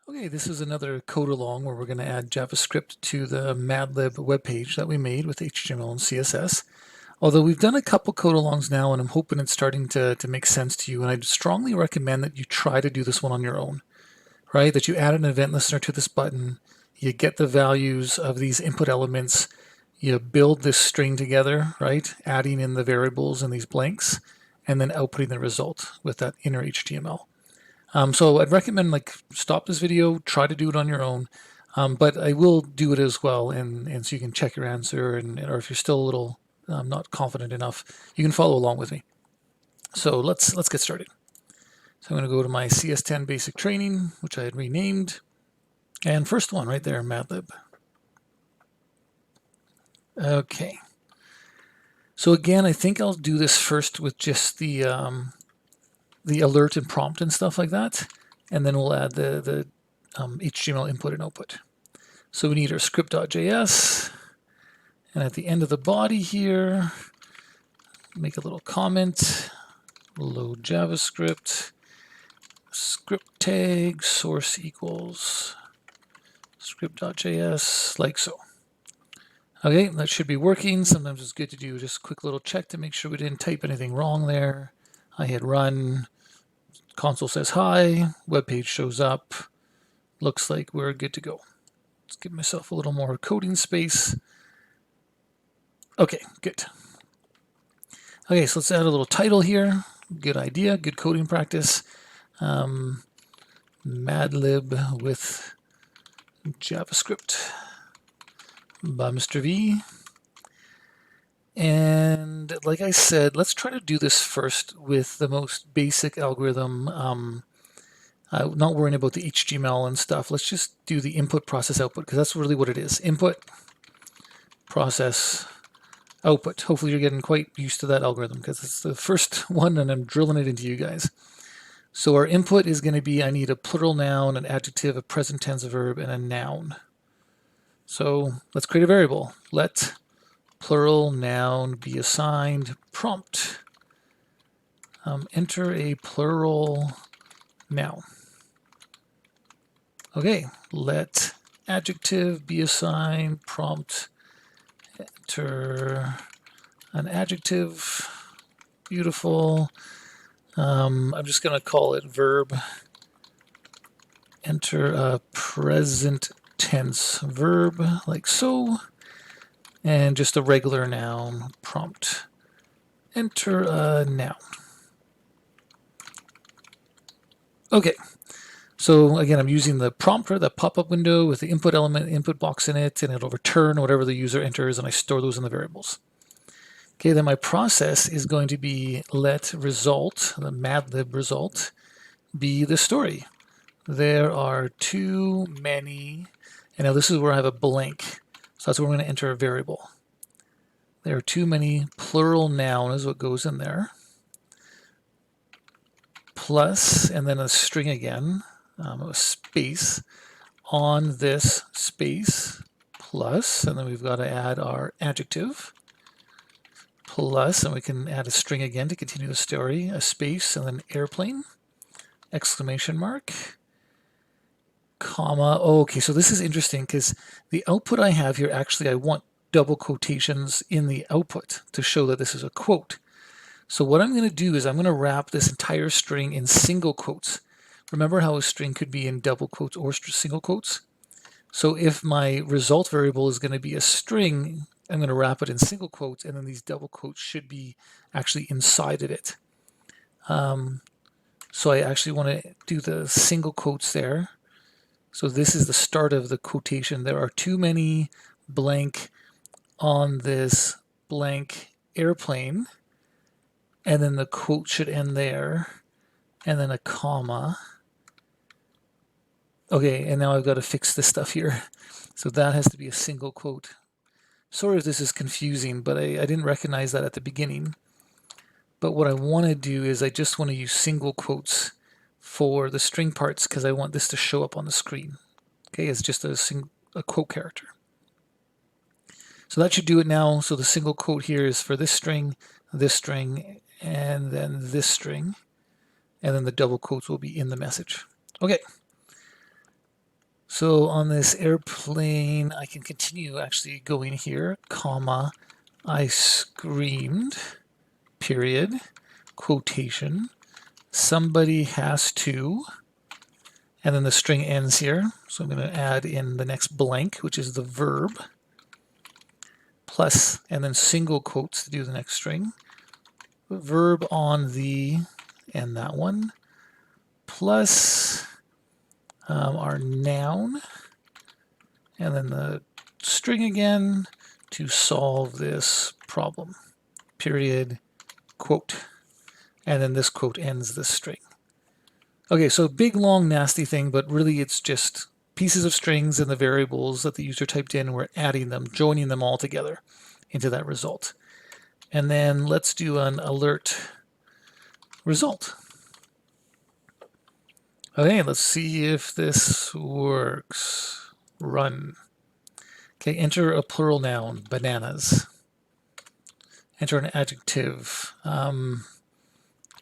Okay, this is another code along where we're going to add JavaScript to the Madlib webpage that we made with HTML and CSS. Although we've done a couple code alongs now, and I'm hoping it's starting to make sense to you, and I'd strongly recommend that you try to do this one on your own, right? That you add an event listener to this button, you get the values of these input elements, you build this string together, right? Adding in the variables and these blanks, and then outputting the result with that inner HTML. So I'd recommend stop this video, try to do it on your own, but I will do it as well, and so you can check your answer, or if you're still a little not confident enough, you can follow along with me. So let's get started. So I'm going to go to my CS10 basic training, which I had renamed, and first one right there, Madlib. Okay. So again, I think I'll do this first with just the alert and prompt and stuff like that, and then we'll add the HTML input and output. So we need our script.js, and at the end of the body here, make a little comment, load JavaScript, script tag, source equals script.js, like so. Okay, that should be working. Sometimes it's good to do just a quick little check to make sure we didn't type anything wrong there. I hit run. Console says hi, web page shows up, looks like we're good to go. Let's give myself a little more coding space. Okay, good. Okay, so let's add a little title here. Good idea, good coding practice. Madlib with JavaScript by Mr. V. And like I said, let's try to do this first with the most basic algorithm. Not worrying about the HTML and stuff. Let's just do the input, process, output, because that's really what it is. Input, process, output. Hopefully you're getting quite used to that algorithm because it's the first one and I'm drilling it into you guys. So our input is going to be, I need a plural noun, an adjective, a present tense verb, and a noun. So let's create a variable. Let plural noun be assigned prompt. Enter a plural noun. Okay, let adjective be assigned prompt. Enter an adjective. Beautiful. I'm just going to call it verb. Enter a present tense verb, like so. And just a regular noun prompt. Enter a noun. Okay, so again, I'm using the prompter, the pop-up window with the input element, input box in it, and it'll return whatever the user enters, and I store those in the variables. Okay, then my process is going to be let result, the Madlib result, be the story. There are too many, and now this is where I have a blank. So that's where we're going to enter a variable. There are too many plural noun is what goes in there. Plus, and then a string again, a space on this space, plus, and then we've got to add our adjective, plus, and we can add a string again to continue the story, a space, and then airplane, exclamation mark, comma. Oh, okay, so this is interesting because the output I have here, actually I want double quotations in the output to show that this is a quote. So what I'm going to do is I'm going to wrap this entire string in single quotes. Remember how a string could be in double quotes or single quotes? So if my result variable is going to be a string, I'm going to wrap it in single quotes, and then these double quotes should be actually inside of it. So I actually want to do the single quotes there. So this is the start of the quotation. There are too many blank on this blank airplane. And then the quote should end there, and then a comma. Okay, and now I've got to fix this stuff here. So that has to be a single quote. Sorry if this is confusing, but I didn't recognize that at the beginning. But what I want to do is I just want to use single quotes for the string parts because I want this to show up on the screen. Okay, it's just a quote character. So that should do it now. So the single quote here is for this string, and then this string, and then the double quotes will be in the message. Okay, So on this airplane, I can continue actually going here, comma, I screamed, period, quotation, somebody has to, and then the string ends here. So I'm going to add in the next blank, which is the verb, plus, and then single quotes to do the next string. Verb on the, and that one, plus our noun, and then the string again to solve this problem. Period, quote. And then this quote ends the string. Okay, so big, long, nasty thing, but really it's just pieces of strings and the variables that the user typed in, we're adding them, joining them all together into that result. And then let's do an alert result. Okay, let's see if this works. Run. Okay, enter a plural noun, bananas. Enter an adjective,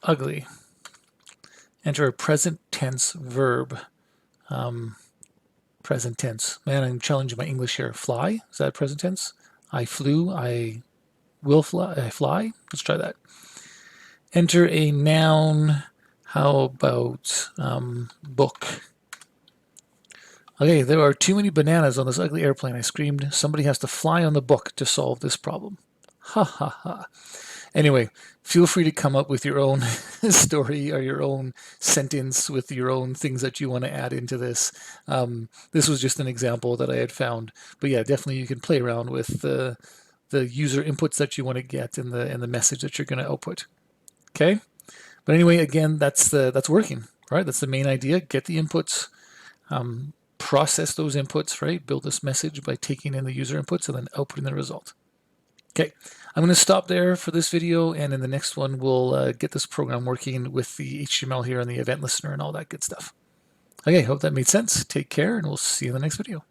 ugly. Enter a present tense verb, present tense. Man, I'm challenging my English here. Fly, is that present tense? I flew, I will fly, I fly. Let's try that. Enter a noun. How about book? Okay, there are too many bananas on this ugly airplane. I screamed. Somebody has to fly on the book to solve this problem. Ha ha ha. Anyway, feel free to come up with your own story or your own sentence with your own things that you want to add into this. This was just an example that I had found. But yeah, definitely you can play around with the user inputs that you want to get and the message that you're going to output. Okay? But anyway, again, that's working, right? That's the main idea. Get the inputs, process those inputs, right? Build this message by taking in the user inputs and then outputting the result. Okay, I'm going to stop there for this video, and in the next one, we'll get this program working with the HTML here and the event listener and all that good stuff. Okay, hope that made sense. Take care, and we'll see you in the next video.